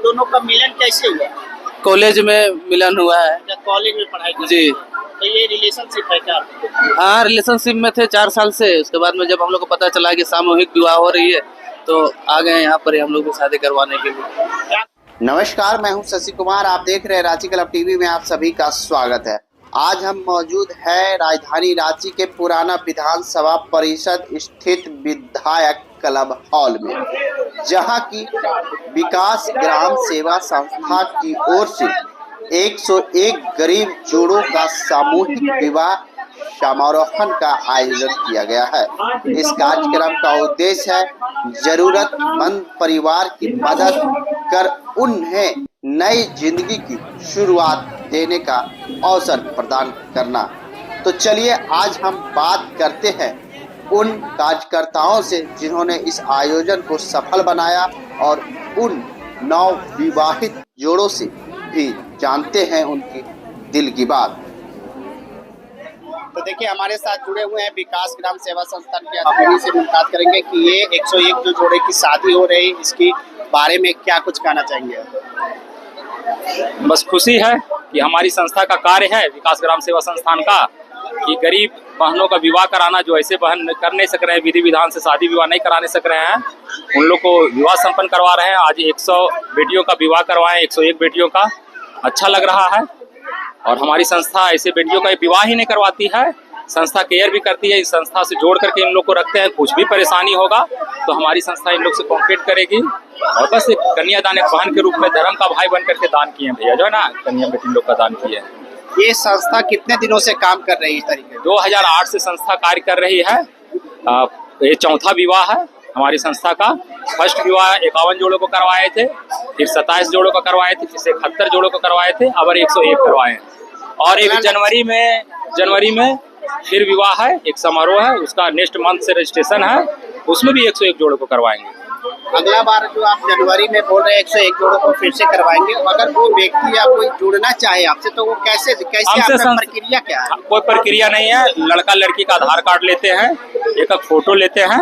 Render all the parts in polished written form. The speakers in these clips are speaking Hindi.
दोनों का मिलन कैसे हुआ? कॉलेज में मिलन हुआ है क्या कॉलेज में पढ़ाई करते जी। हैं? तो ये रिलेशनशिप है क्या आपको? हाँ, रिलेशनशिप में थे 4 साल से। उसके बाद में जब हम लोग को पता चला कि सामूहिक विवाह हो रही है तो आ गए यहाँ पर हम लोग भी शादी करवाने के लिए। नमस्कार, मैं हूं शशि कुमार। आप देख रहे हैं रांची क्लब टीवी में। आप सभी का स्वागत है। आज हम मौजूद हैं राजधानी रांची के पुराना विधानसभा परिषद स्थित विधायक क्लब हॉल में, जहां की विकास ग्राम सेवा संस्था की ओर से 101 गरीब जोड़ों का सामूहिक विवाह समारोहन का आयोजन किया गया है। इस कार्यक्रम का उद्देश्य है जरूरतमंद परिवार की मदद कर उन्हें नई जिंदगी की शुरुआत देने का अवसर प्रदान करना। तो चलिए आज हम बात करते हैं उन कार्यकर्ताओं से जिन्होंने इस आयोजन को सफल बनाया और उन नवविवाहित जोड़ों से भी जानते हैं उनकी दिल की बात। तो देखिए, हमारे साथ जुड़े हुए हैं विकास ग्राम सेवा संस्थान के अधिकारी से मुलाकात करेंगे कि ये 101 जो जोड़े की शादी हो रही है, इसकी बारे में क्या कुछ कहना चाहेंगे? बस खुशी है कि हमारी संस्था का कार्य है, विकास ग्राम सेवा संस्थान का, कि गरीब बहनों का विवाह कराना, जो ऐसे बहन कर नहीं सक रहे हैं, विधि विधान से शादी विवाह नहीं कराने सक रहे हैं, उन लोग को विवाह संपन्न करवा रहे हैं। आज 100 बेटियों का विवाह करवाएं, 101 बेटियों का। अच्छा लग रहा है। और हमारी संस्था ऐसे बेटियों का विवाह ही नहीं करवाती है, संस्था केयर भी करती है। इस संस्था से जोड़ करके इन लोग को रखते हैं। कुछ भी परेशानी होगा तो हमारी संस्था इन लोग से कॉन्टेक्ट करेगी। और बस एक कन्यादान, एक बहन के रूप में धर्म का भाई बन करके दान किए हैं भैया, जो है ना, कन्या बेटी लोग का दान किए हैं। ये संस्था कितने दिनों से काम कर रही है इस तरीके? 2008 से संस्था कार्य कर रही है। ये चौथा विवाह है हमारी संस्था का। फर्स्ट विवाह 51 जोड़ों को करवाए थे, फिर 27 जोड़ों को करवाए थे, फिर 71 जोड़ों को करवाए थे, अब 101 करवाए। और एक जनवरी में फिर विवाह है, एक समारोह है, उसका नेक्स्ट मंथ से रजिस्ट्रेशन है, उसमें भी 101 जोड़ों को करवाएंगे। अगला बार जो आप जनवरी में बोल रहे हैं 101 जोड़ों को फिर से करवाएंगे, अगर वो व्यक्ति या कोई जुड़ना चाहे आपसे तो वो कैसे आपका प्रक्रिया क्या है? कोई प्रक्रिया नहीं है। लड़का लड़की का आधार कार्ड लेते हैं, एक फोटो लेते हैं,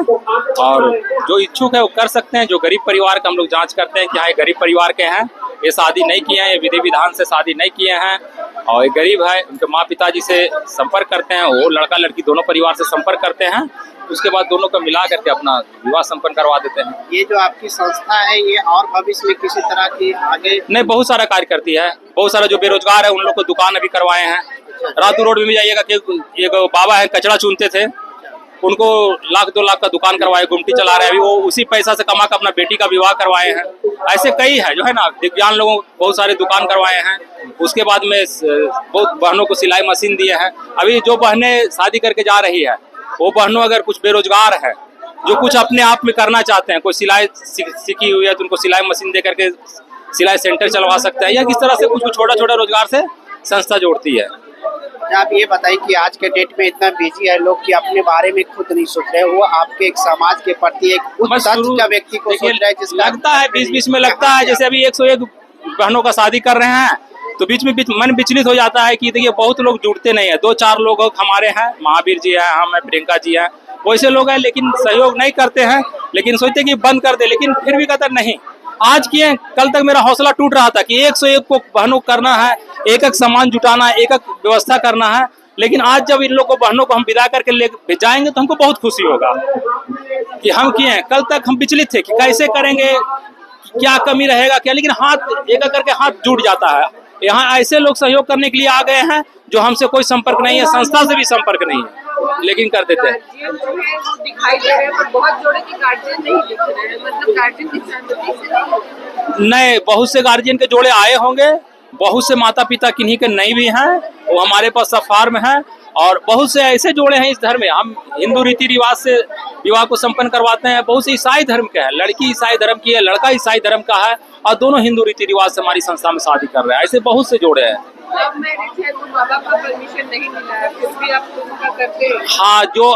और जो इच्छुक है वो कर सकते हैं। जो गरीब परिवार का हम लोग जांच करते हैं कि हाँ ये गरीब परिवार के हैं, ये शादी नहीं किए हैं, ये विधि विधान से शादी नहीं किए हैं और ये गरीब है, उनके माँ पिताजी से संपर्क करते हैं, वो लड़का लड़की दोनों परिवार से संपर्क करते हैं। उसके बाद दोनों को मिला करके अपना विवाह संपन्न करवा देते हैं। ये जो आपकी संस्था है ये और भविष्य में किसी तरह की आगे नहीं, बहुत सारा कार्य करती है। बहुत सारा जो बेरोजगार है उन लोग को दुकान अभी करवाए हैं। रातू रोड में भी जाइएगा कि एक बाबा है, कचरा चुनते थे, उनको 1-2 लाख का दुकान करवाए, गुमटी चला रहे हैं। अभी वो उसी पैसा से कमा कर अपना बेटी का विवाह करवाए हैं। ऐसे कई है जो है ना, दिव्यांग लोगों को बहुत सारे दुकान करवाए हैं। उसके बाद में बहुत बहनों को सिलाई मशीन दिए हैं। अभी जो बहनें शादी करके जा रही है वो बहनों अगर कुछ बेरोजगार है, जो कुछ अपने आप में करना चाहते हैं, कोई सिलाई सीखी हुई है तो उनको सिलाई मशीन दे करके सिलाई सेंटर चलवा सकते हैं, या किस तरह से कुछ छोटा छोटा रोजगार से संस्था जोड़ती है। आप ये बताइए कि आज के डेट में इतना बिजी है लोग कि अपने बारे में खुद नहीं सोच रहे, वो आपके एक समाज के प्रति एक उच्च का व्यक्ति को सोच रहा है, जिसका लगता है बीच में लगता है जैसे अभी 101 बहनों का शादी कर रहे हैं तो बीच में मन विचलित हो जाता है कि देखिए बहुत लोग जुड़ते नहीं है। 2-4 लोग हमारे हैं, महावीर जी हैं, हम हैं, प्रियंका जी हैं, वैसे लोग हैं, लेकिन सहयोग नहीं करते हैं, लेकिन सोचते कि बंद कर दे, लेकिन फिर भी कहते नहीं। आज किए, कल तक मेरा हौसला टूट रहा था कि 101 को बहनों करना है, एक सामान जुटाना है, एक व्यवस्था करना है, लेकिन आज जब इन लोग को बहनों को हम विदा करके ले जाएंगे तो हमको बहुत खुशी होगा कि हम किए। कल तक हम विचलित थे कि कैसे करेंगे, क्या कमी रहेगा क्या, लेकिन हाथ एक करके हाथ जुट जाता है। यहाँ ऐसे लोग सहयोग करने के लिए आ गए हैं जो हमसे कोई संपर्क नहीं है, संस्था से भी संपर्क नहीं है, लेकिन कर देते हैं। दिखाई दे रहे हैं पर बहुत जोड़े के गार्जियन नहीं दिख रहे हैं, मतलब गार्जियन की सहमति से नहीं। बहुत से गार्जियन के जोड़े आए होंगे, बहुत से माता पिता किन्हीं के नहीं भी हैं, वो हमारे पास सब फार्म है। और बहुत से ऐसे जोड़े हैं इस धर्म में, हम हिंदू रीति रिवाज से विवाह को संपन्न करवाते हैं। बहुत से ईसाई धर्म के हैं, लड़की ईसाई धर्म की है, लड़का ईसाई धर्म का है, और दोनों हिंदू रीति रिवाज से हमारी संस्था में शादी कर रहे हैं। ऐसे बहुत से जोड़े हैं। परमिशन नहीं मिला है फिर भी आप करते हैं? हाँ, जो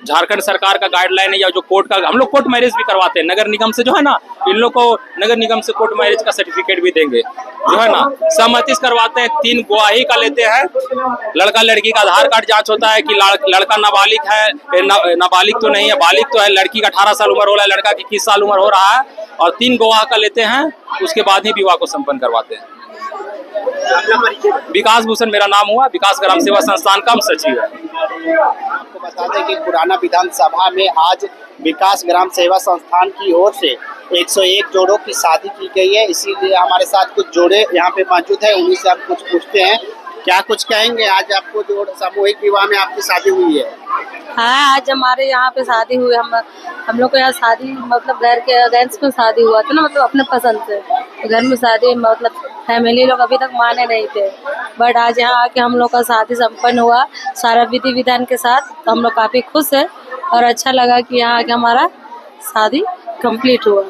झारखंड सरकार का गाइडलाइन है या जो कोर्ट का, हम लोग कोर्ट मैरिज भी करवाते हैं नगर निगम से, जो है ना, इन लोग को नगर निगम से कोर्ट मैरिज का सर्टिफिकेट भी देंगे, जो है ना, सहमति से करवाते हैं, 3 गवाही का लेते हैं, लड़का लड़की का आधार कार्ड जांच होता है कि लड़का नाबालिग है, नाबालिग तो नहीं है, बालिग तो है, लड़की का 18 साल उम्र हो रहा है, लड़का की 21 साल उम्र हो रहा है, और 3 गवाह का लेते हैं, उसके बाद ही विवाह को संपन्न करवाते हैं। विकास भूषण मेरा नाम हुआ, विकास ग्राम सेवा संस्थान का हम सचिव है। आपको बता दें कि पुराना विधानसभा में आज विकास ग्राम सेवा संस्थान की ओर से 101 जोड़ों की शादी की गई है, इसीलिए हमारे साथ कुछ जोड़े यहाँ पे मौजूद है, उन्हीं से हम कुछ पूछते हैं। क्या कुछ कहेंगे, आज आपको जो सामूहिक विवाह में आपकी शादी हुई है? हाँ, आज हमारे यहाँ पे शादी हुई। हम लोग को यहाँ शादी मतलब घर के अगेंस्ट में शादी हुआ था ना, मतलब अपने पसंद से। तो घर में शादी मतलब फैमिली लोग अभी तक माने नहीं थे, बट आज यहाँ आके हम लोग का शादी संपन्न हुआ सारा विधि विधान के साथ। तो हम लोग काफ़ी खुश है और अच्छा लगा कि यहाँ आके हमारा शादी कंप्लीट हुआ।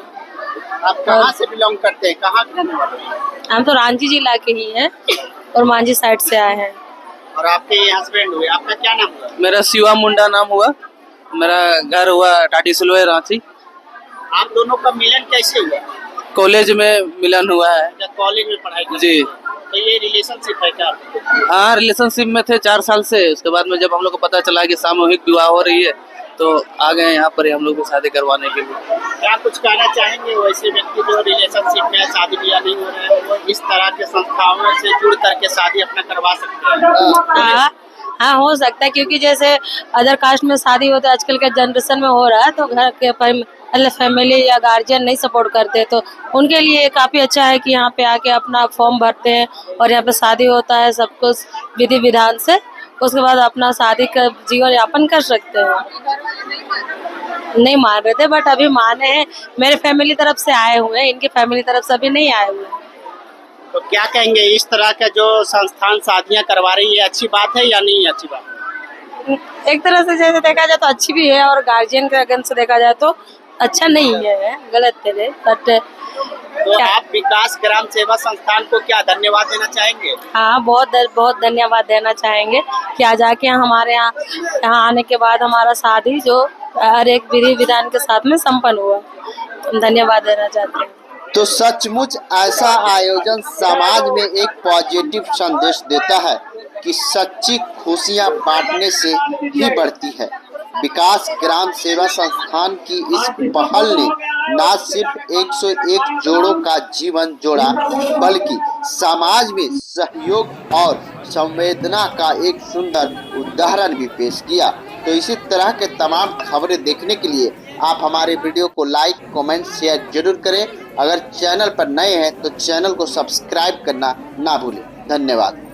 आप कहाँ से बिलोंग करते हैं, कहाँ के? हम तो रांची जिला के ही हैं और मांझी साइड से आए हैं। और आपके हस्बैंड हुए, आपका क्या नाम हुआ? मेरा शिवा मुंडा नाम हुआ, मेरा घर हुआ टाटी सिलवे रांची। आप दोनों का मिलन कैसे हुआ? कॉलेज में मिलन हुआ है क्या कॉलेज में पढ़ाई करते जी। हैं? तो ये रिलेशनशिप है क्या? हाँ, रिलेशनशिप में थे 4 साल से। उसके बाद में जब हम लोग को पता चला कि सामूहिक विवाह हो रही है तो आ गए यहाँ पर हम लोग की शादी करवाने के लिए। क्या कुछ कहना चाहेंगे वैसे व्यक्ति जो रिलेशनशिप में शादी ब्याह नहीं हो रहे हैं, वो इस तरह के संस्थाओं से जुड़ करके शादी अपना करवा सकते हैं? हाँ, हो सकता है, क्योंकि जैसे अदर कास्ट में शादी होता है आजकल के जनरेशन में हो रहा है, तो घर के फैमिली या गार्जियन नहीं सपोर्ट करते, तो उनके लिए काफ़ी अच्छा है कि यहाँ पे आके अपना फॉर्म भरते हैं और यहाँ पे शादी होता है सब कुछ विधि विधान से। उसके बाद अपना शादी का जीवन यापन कर सकते हैं। नहीं मान रहे थे बट अभी माने हैं। मेरे फैमिली तरफ से आए हुए हैं, इनकी फैमिली तरफ से अभी नहीं आए हुए हैं। तो क्या कहेंगे, इस तरह का जो संस्थान शादियां करवा रही है, अच्छी बात है या नहीं अच्छी बात है? एक तरह से जैसे देखा जाए तो अच्छी भी है और गार्जियन के अगेंस्ट से देखा जाए तो अच्छा नहीं है, गलत है। बट तो आप विकास ग्राम सेवा संस्थान को क्या धन्यवाद देना चाहेंगे? हाँ, बहुत धन्यवाद देना चाहेंगे कि आज आके हमारे यहाँ आने के बाद हमारा शादी जो हर एक विधि विधान के साथ में संपन्न हुआ, हम धन्यवाद देना चाहते हैं। तो सचमुच ऐसा आयोजन समाज में एक पॉजिटिव संदेश देता है कि सच्ची खुशियां बांटने से ही बढ़ती है। विकास ग्राम सेवा संस्थान की इस पहल ने न सिर्फ 101 जोड़ों का जीवन जोड़ा, बल्कि समाज में सहयोग और संवेदना का एक सुंदर उदाहरण भी पेश किया। तो इसी तरह के तमाम खबरें देखने के लिए आप हमारे वीडियो को लाइक, कमेंट, शेयर जरूर करें। अगर चैनल पर नए हैं तो चैनल को सब्सक्राइब करना ना भूलें। धन्यवाद।